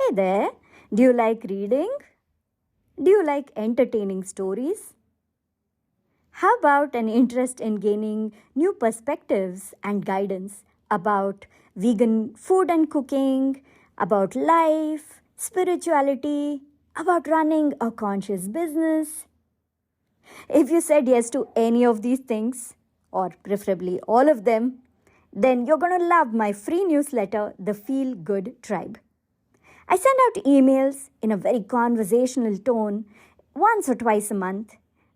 Hey there, do you like reading? Do you like entertaining stories? How about an interest in gaining new perspectives and guidance about vegan food and cooking, about life, spirituality, about running a conscious business? If you said yes to any of these things, or preferably all of them, then you're going to love my free newsletter, The Feel Good Tribe. I send out emails in a very conversational tone once or twice a month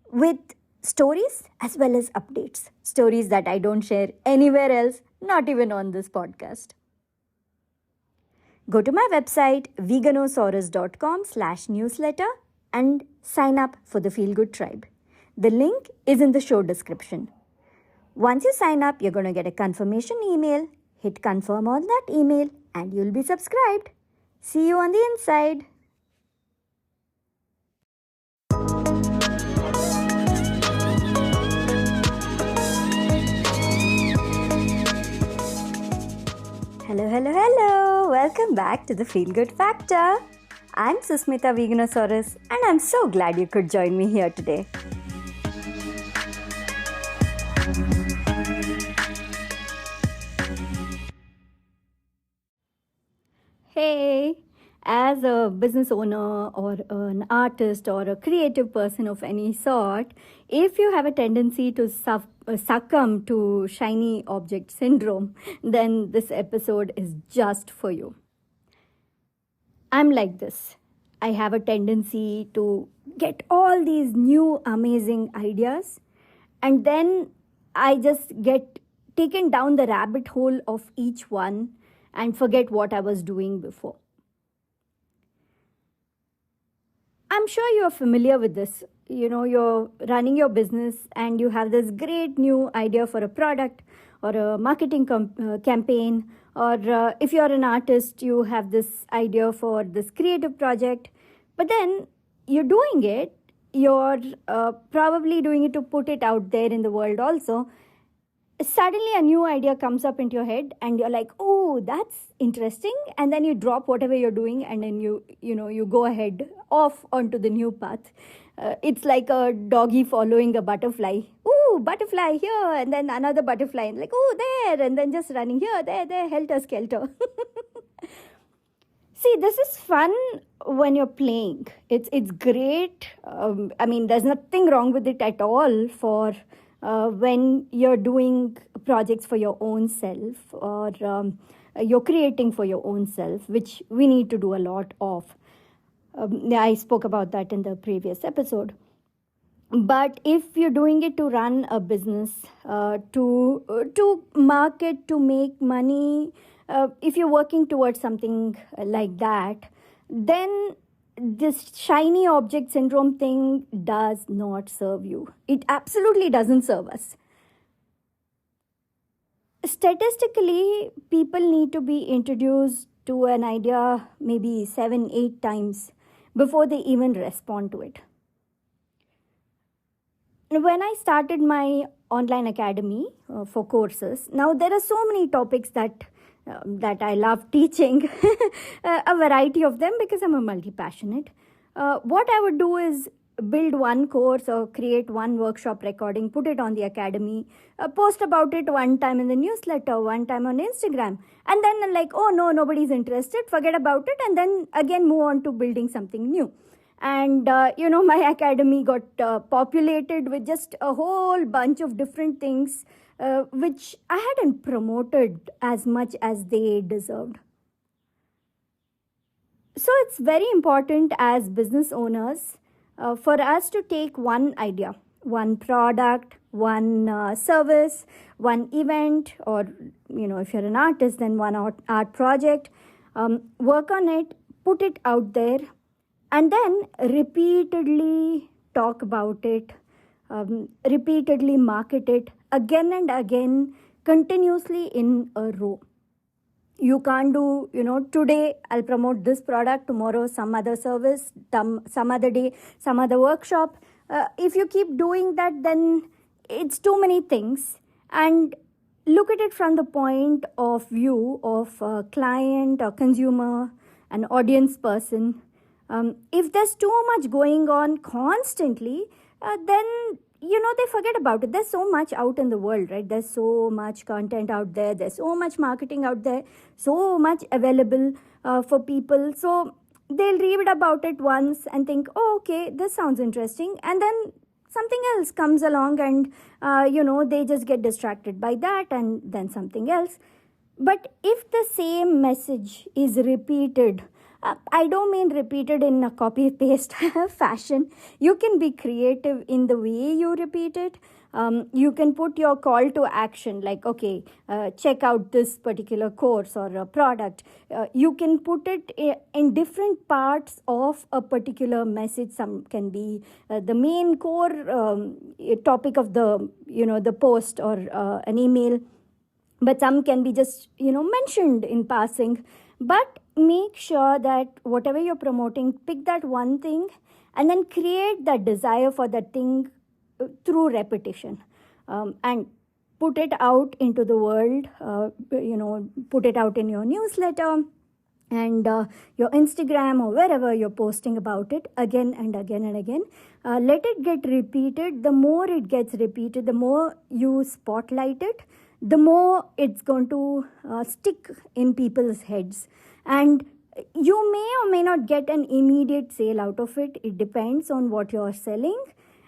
with stories as well as updates. Stories that I don't share anywhere else, not even on this podcast. Go to my website veganosaurus.com/newsletter and sign up for the Feel Good Tribe. The link is in the show description. Once you sign up, you're going to get a confirmation email. Hit confirm on that email and you'll be subscribed. See you on the inside. Hello, hello, hello. Welcome back to the Feel Good Factor. I'm Susmita Veganosaurus and I'm so glad you could join me here today. Hey, as a business owner or an artist or a creative person of any sort, if you have a tendency to succumb to shiny object syndrome, then this episode is just for you. I'm like this. I have a tendency to get all these new amazing ideas, and then I just get taken down the rabbit hole of each one and forget what I was doing before. I'm sure you're familiar with this. You know, you're running your business and you have this great new idea for a product or a marketing campaign, or if you're an artist, you have this idea for this creative project, but then you're doing it, you're probably doing it to put it out there in the world also. Suddenly a new idea comes up into your head and you're like, oh, that's interesting, and then you drop whatever you're doing and then you go ahead off onto the new path. It's like a doggy following a butterfly. Oh, butterfly here, and then another butterfly, and like, oh, there, and then just running here, there, helter skelter. See, this is fun when you're playing. It's great. There's nothing wrong with it at all for when you're doing projects for your own self, or you're creating for your own self, which we need to do a lot of. I spoke about that in the previous episode. But if you're doing it to run a business, to market, to make money, if you're working towards something like that, then this shiny object syndrome thing does not serve you. It absolutely doesn't serve us. Statistically, people need to be introduced to an idea maybe 7-8 times before they even respond to it. When I started my online academy for courses, now there are so many topics that I love teaching, a variety of them, because I'm a multi-passionate. What I would do is build one course or create one workshop recording, put it on the academy, post about it one time in the newsletter, one time on Instagram, and then like, oh no, nobody's interested, forget about it, and then again move on to building something new. And my academy got populated with just a whole bunch of different things which I hadn't promoted as much as they deserved. So it's very important as business owners for us to take one idea, one product, one service, one event, or if you're an artist, then one art project, work on it, put it out there, and then repeatedly talk about it, repeatedly market it again and again, continuously in a row. You can't do, today I'll promote this product, tomorrow some other service, some other day, some other workshop. If you keep doing that, then it's too many things. And look at it from the point of view of a client or consumer, an audience person. If there's too much going on constantly, then they forget about it. There's so much out in the world, right? There's so much content out there, there's so much marketing out there, so much available for people. So they'll read about it once and think, oh, okay, this sounds interesting, and then something else comes along, and they just get distracted by that, and then something else. But if the same message is repeated, I don't mean repeated in a copy paste fashion. You can be creative in the way you repeat it. You can put your call to action, like, okay, check out this particular course or a product. You can put it in different parts of a particular message. Some can be the main core topic of the post or an email, but some can be just mentioned in passing. But make sure that whatever you're promoting, pick that one thing and then create that desire for that thing through repetition, and put it out into the world. Put it out in your newsletter and your Instagram or wherever you're posting about it again and again and again. Let it get repeated. The more it gets repeated, the more you spotlight it, the more it's going to stick in people's heads. And you may or may not get an immediate sale out of it. It depends on what you're selling.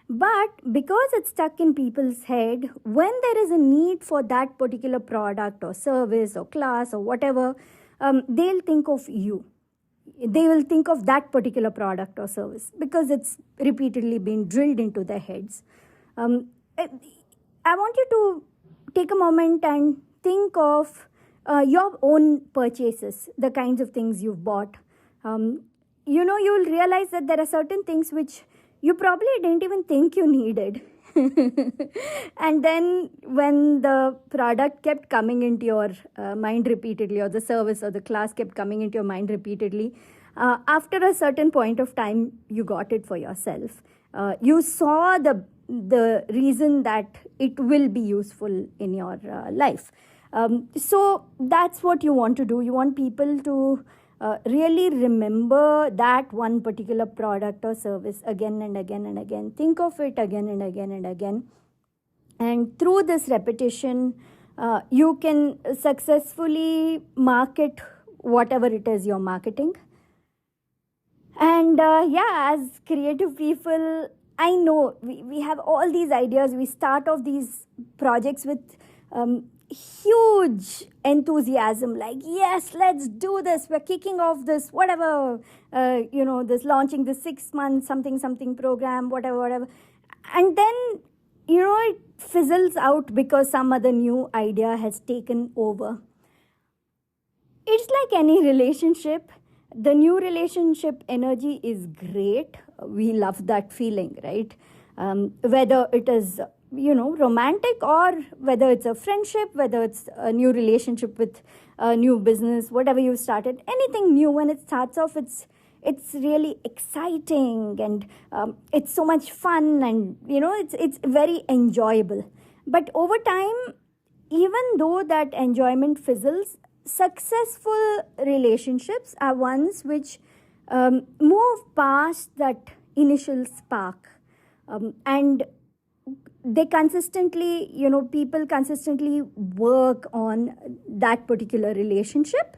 But because it's stuck in people's head, when there is a need for that particular product or service or class or whatever, they'll think of you. They will think of that particular product or service because it's repeatedly been drilled into their heads. I want you to take a moment and think of your own purchases, the kinds of things you've bought. You'll realize that there are certain things which you probably didn't even think you needed. And then when the product kept coming into your mind repeatedly, or the service or the class kept coming into your mind repeatedly, after a certain point of time, you got it for yourself. You saw the reason that it will be useful in your life. So that's what you want to do. You want people to really remember that one particular product or service again and again and again. Think of it again and again and again. And through this repetition, you can successfully market whatever it is you're marketing. And as creative people, I know we have all these ideas. We start off these projects with huge enthusiasm, like, yes, let's do this, we're kicking off this whatever, this launching this 6 month something program, whatever, and then it fizzles out because some other new idea has taken over. It's like any relationship. The new relationship energy is great. We love that feeling, right? Whether it is romantic, or whether it's a friendship, whether it's a new relationship with a new business, whatever you started, anything new, when it starts off, it's really exciting, and it's so much fun, and it's very enjoyable. But over time, even though that enjoyment fizzles, successful relationships are ones which move past that initial spark, and they consistently, people consistently work on that particular relationship.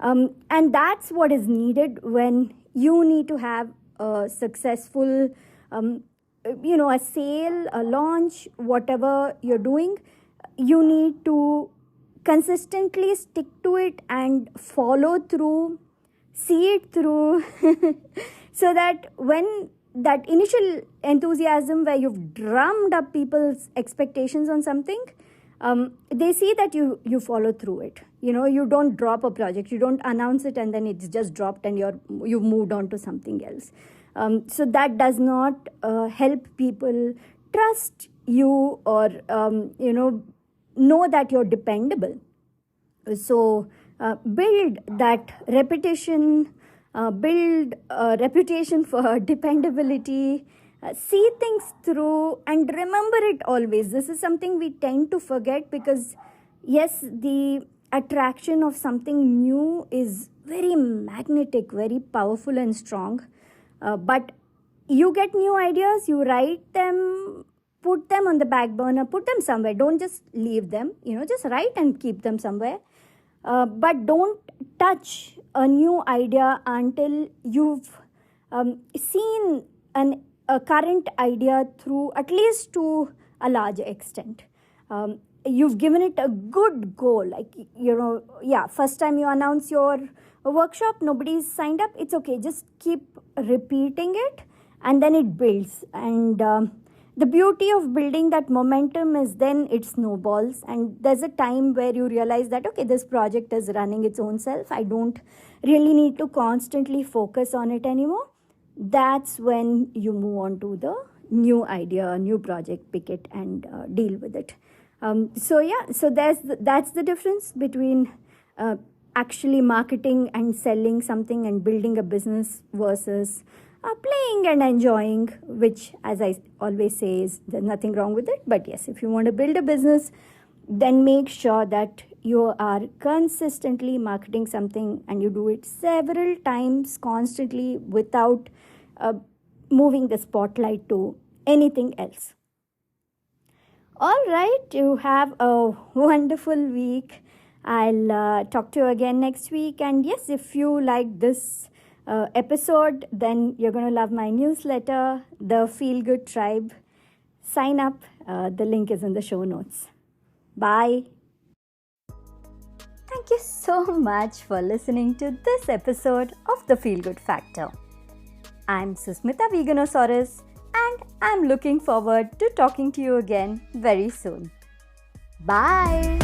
And that's what is needed when you need to have a successful, a sale, a launch, whatever you're doing. You need to consistently stick to it and follow through, see it through, so that when that initial enthusiasm where you've drummed up people's expectations on something, they see that you follow through it. You don't drop a project, you don't announce it and then it's just dropped and you've moved on to something else. So that does not help people trust you, or know that you're dependable. So build that repetition, build a reputation for dependability, see things through, and remember it always. This is something we tend to forget because, yes, the attraction of something new is very magnetic, very powerful and strong. But you get new ideas, you write them, put them on the back burner, put them somewhere. Don't just leave them, just write and keep them somewhere. But don't touch a new idea until you've seen a current idea through, at least to a large extent. You've given it a good go. Like, first time you announce your workshop, nobody's signed up, it's okay, just keep repeating it, and then it builds. And the beauty of building that momentum is then it snowballs, and there's a time where you realize that, okay, this project is running its own self, I don't really need to constantly focus on it anymore. That's when you move on to the new idea, new project, pick it and deal with it. So that's the difference between actually marketing and selling something and building a business versus playing and enjoying, which, as I always say, is there's nothing wrong with it. But yes, if you want to build a business, then make sure that you are consistently marketing something and you do it several times constantly without moving the spotlight to anything else. All right, you have a wonderful week. I'll talk to you again next week. And yes, if you like this episode, then you're going to love my newsletter, The Feel Good Tribe. Sign up. The link is in the show notes. Bye. Thank you so much for listening to this episode of The Feel Good Factor. I'm Susmita Veganosaurus, and I'm looking forward to talking to you again very soon. Bye.